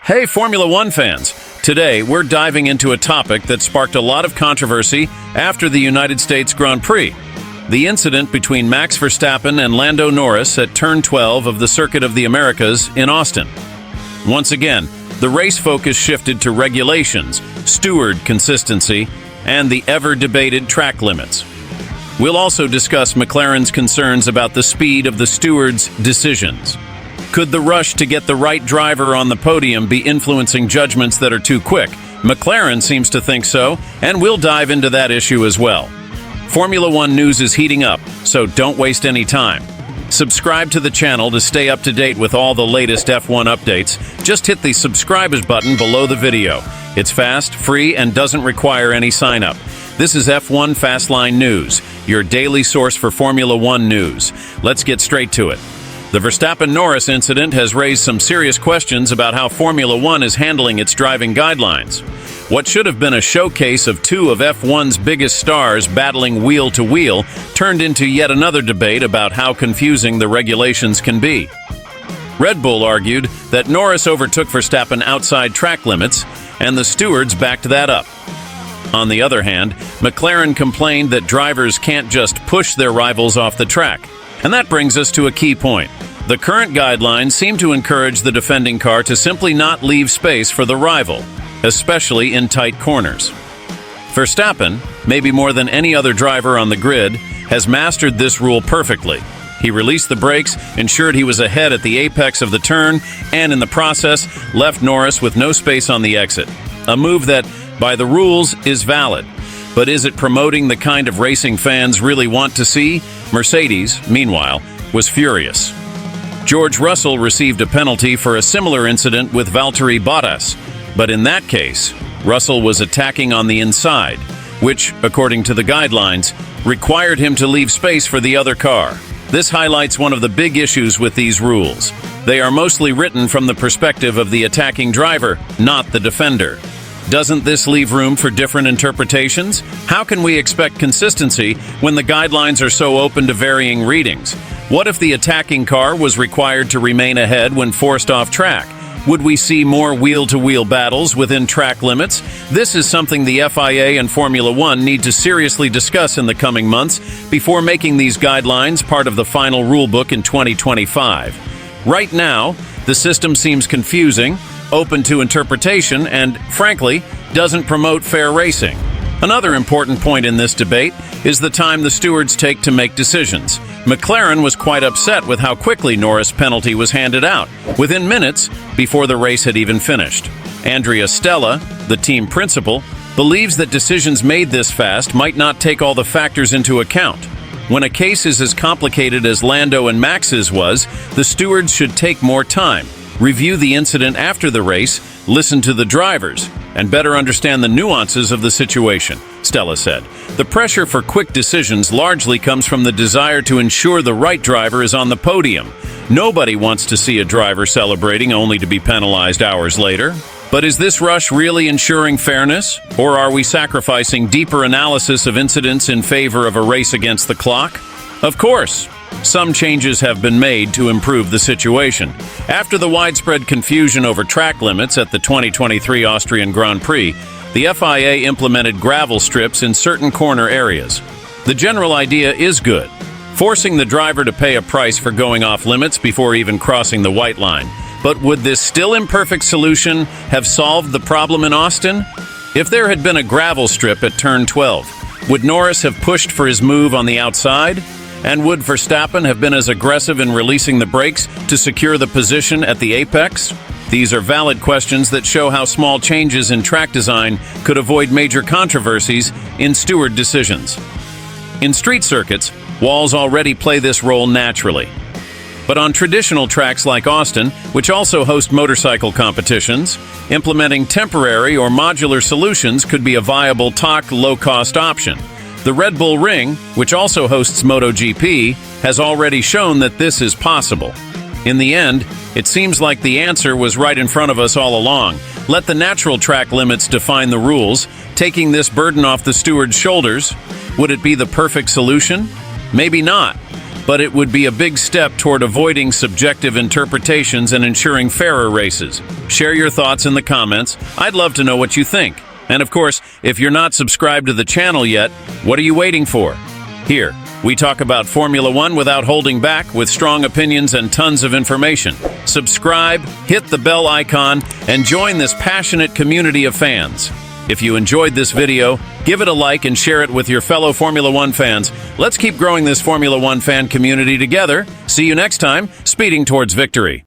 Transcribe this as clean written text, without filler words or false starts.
Hey, Formula One fans! Today, we're diving into a topic that sparked a lot of controversy after the United States Grand Prix. The incident between Max Verstappen and Lando Norris at Turn 12 of the Circuit of the Americas in Austin. Once again, the race focus shifted to regulations, steward consistency, and the ever-debated track limits. We'll also discuss McLaren's concerns about the speed of the stewards' decisions. Could the rush to get the right driver on the podium be influencing judgments that are too quick? McLaren seems to think so, and we'll dive into that issue as well. Formula One news is heating up, so don't waste any time. Subscribe to the channel to stay up to date with all the latest F1 updates. Just hit the subscribe button below the video. It's fast, free, and doesn't require any sign-up. This is F1 Fastline News, your daily source for Formula One news. Let's get straight to it. The Verstappen-Norris incident has raised some serious questions about how Formula One is handling its driving guidelines. What should have been a showcase of two of F1's biggest stars battling wheel to wheel turned into yet another debate about how confusing the regulations can be. Red Bull argued that Norris overtook Verstappen outside track limits, and the stewards backed that up. On the other hand, McLaren complained that drivers can't just push their rivals off the track. And that brings us to a key point. The current guidelines seem to encourage the defending car to simply not leave space for the rival, especially in tight corners. Verstappen, maybe more than any other driver on the grid, has mastered this rule perfectly. He released the brakes, ensured he was ahead at the apex of the turn, and in the process, left Norris with no space on the exit. A move that, by the rules, is valid. But is it promoting the kind of racing fans really want to see? Mercedes, meanwhile, was furious. George Russell received a penalty for a similar incident with Valtteri Bottas, but in that case, Russell was attacking on the inside, which, according to the guidelines, required him to leave space for the other car. This highlights one of the big issues with these rules. They are mostly written from the perspective of the attacking driver, not the defender. Doesn't this leave room for different interpretations? How can we expect consistency when the guidelines are so open to varying readings? What if the attacking car was required to remain ahead when forced off track? Would we see more wheel-to-wheel battles within track limits? This is something the FIA and Formula One need to seriously discuss in the coming months before making these guidelines part of the final rulebook in 2025. Right now, the system seems confusing, open to interpretation, and, frankly, doesn't promote fair racing. Another important point in this debate is the time the stewards take to make decisions. McLaren was quite upset with how quickly Norris' penalty was handed out, within minutes before the race had even finished. Andrea Stella, the team principal, believes that decisions made this fast might not take all the factors into account. When a case is as complicated as Lando and Max's was, the stewards should take more time, review the incident after the race, listen to the drivers, and better understand the nuances of the situation, Stella said. The pressure for quick decisions largely comes from the desire to ensure the right driver is on the podium. Nobody wants to see a driver celebrating only to be penalized hours later. But is this rush really ensuring fairness? Or are we sacrificing deeper analysis of incidents in favor of a race against the clock? Of course. Some changes have been made to improve the situation. After the widespread confusion over track limits at the 2023 Austrian Grand Prix, the FIA implemented gravel strips in certain corner areas. The general idea is good, forcing the driver to pay a price for going off limits before even crossing the white line. But would this still imperfect solution have solved the problem in Austin? If there had been a gravel strip at Turn 12, would Norris have pushed for his move on the outside? And would Verstappen have been as aggressive in releasing the brakes to secure the position at the apex? These are valid questions that show how small changes in track design could avoid major controversies in steward decisions. In street circuits, walls already play this role naturally. But on traditional tracks like Austin, which also host motorcycle competitions, implementing temporary or modular solutions could be a viable low-cost option. The Red Bull Ring, which also hosts MotoGP, has already shown that this is possible. In the end, it seems like the answer was right in front of us all along. Let the natural track limits define the rules, taking this burden off the steward's shoulders. Would it be the perfect solution? Maybe not. but it would be a big step toward avoiding subjective interpretations and ensuring fairer races. Share your thoughts in the comments. I'd love to know what you think. And of course, if you're not subscribed to the channel yet, what are you waiting for? Here, we talk about Formula One without holding back, with strong opinions and tons of information. Subscribe, hit the bell icon, and join this passionate community of fans. If you enjoyed this video, give it a like and share it with your fellow Formula One fans. Let's keep growing this Formula One fan community together. See you next time, speeding towards victory.